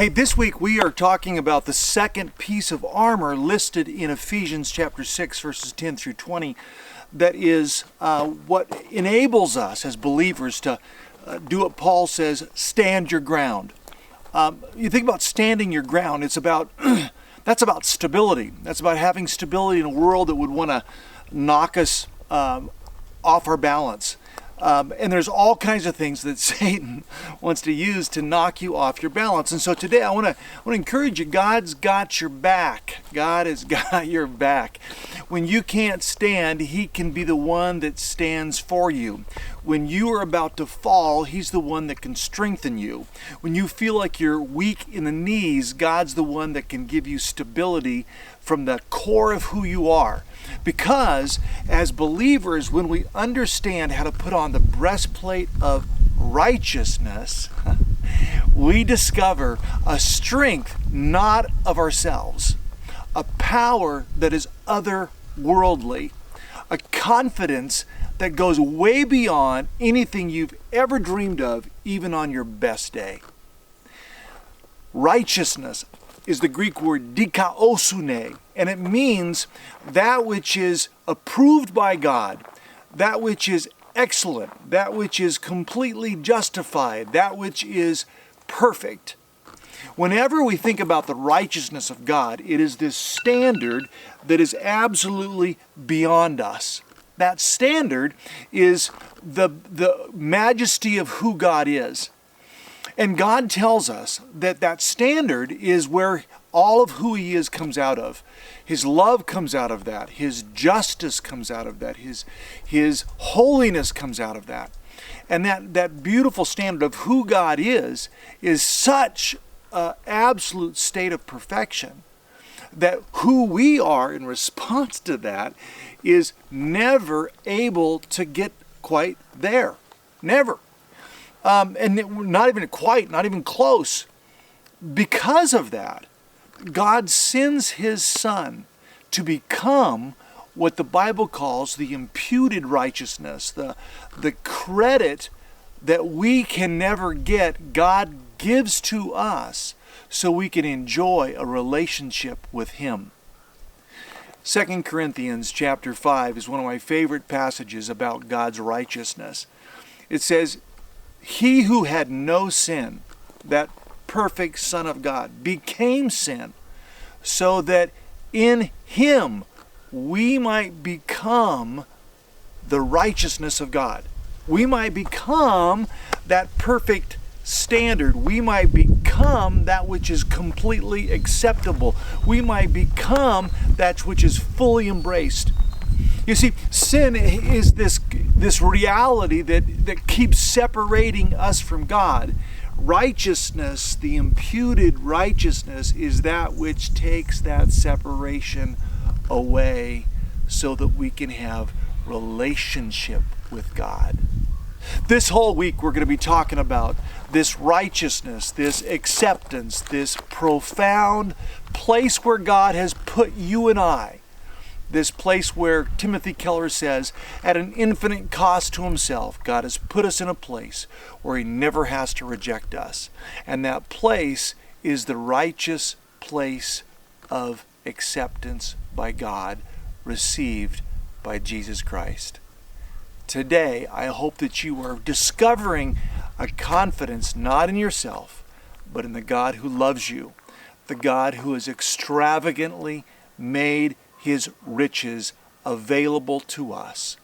Hey, this week we are talking about the second piece of armor listed in Ephesians chapter 6, verses 10 through 20. That is what enables us as believers to do what Paul says, stand your ground. You think about standing your ground, it's about that's about stability. That's about having stability in a world that would want to knock us off our balance. And there's all kinds of things that Satan wants to use to knock you off your balance. And so today I want to encourage you, God's got your back. God has got your back. When you can't stand, He can be the one that stands for you. When you are about to fall, He's the one that can strengthen you. When you feel like you're weak in the knees, God's the one that can give you stability from the core of who you are. Because as believers, when we understand how to put on the breastplate of righteousness, we discover a strength not of ourselves, a power that is otherworldly, a confidence that goes way beyond anything you've ever dreamed of, even on your best day. Righteousness is the Greek word dikaosune, and it means that which is approved by God, that which is excellent, that which is completely justified, that which is perfect. Whenever we think about the righteousness of God, it is this standard that is absolutely beyond us. That standard is the majesty of who God is. And God tells us that that standard is where all of who He is comes out of. His love comes out of that. His justice comes out of that. His holiness comes out of that. And that beautiful standard of who God is such an absolute state of perfection that who we are in response to that is never able to get quite there. Never. And not even close. Because of that, God sends His Son to become what the Bible calls the imputed righteousness, the credit that we can never get, God gives to us so we can enjoy a relationship with Him. 2 Corinthians chapter 5 is one of my favorite passages about God's righteousness. It says, He who had no sin, that perfect Son of God, became sin, so that in Him we might become the righteousness of God. We might become that perfect standard. We might become that which is completely acceptable. We might become that which is fully embraced. You see, sin is this reality that keeps separating us from God. Righteousness, the imputed righteousness, is that which takes that separation away so that we can have relationship with God. This whole week we're going to be talking about this righteousness, this acceptance, this profound place where God has put you and I. This place where Timothy Keller says, at an infinite cost to Himself, God has put us in a place where He never has to reject us. And that place is the righteous place of acceptance by God, received by Jesus Christ. Today, I hope that you are discovering a confidence not in yourself, but in the God who loves you, the God who has extravagantly made His riches available to us.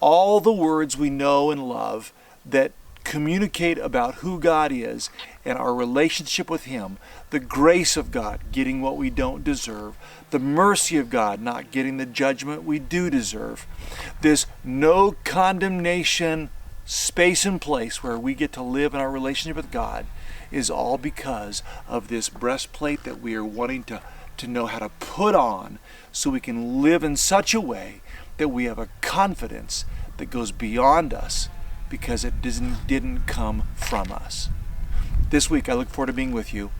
All the words we know and love that communicate about who God is and our relationship with Him, the grace of God, getting what we don't deserve, the mercy of God, not getting the judgment we do deserve, this no condemnation space and place where we get to live in our relationship with God, is all because of this breastplate that we are wanting to know how to put on so we can live in such a way that we have a confidence that goes beyond us because it didn't come from us. This week I look forward to being with you.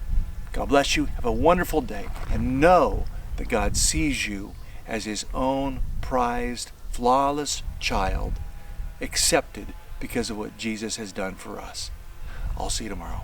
God bless you. Have a wonderful day. And know that God sees you as His own prized, flawless child, accepted because of what Jesus has done for us. I'll see you tomorrow.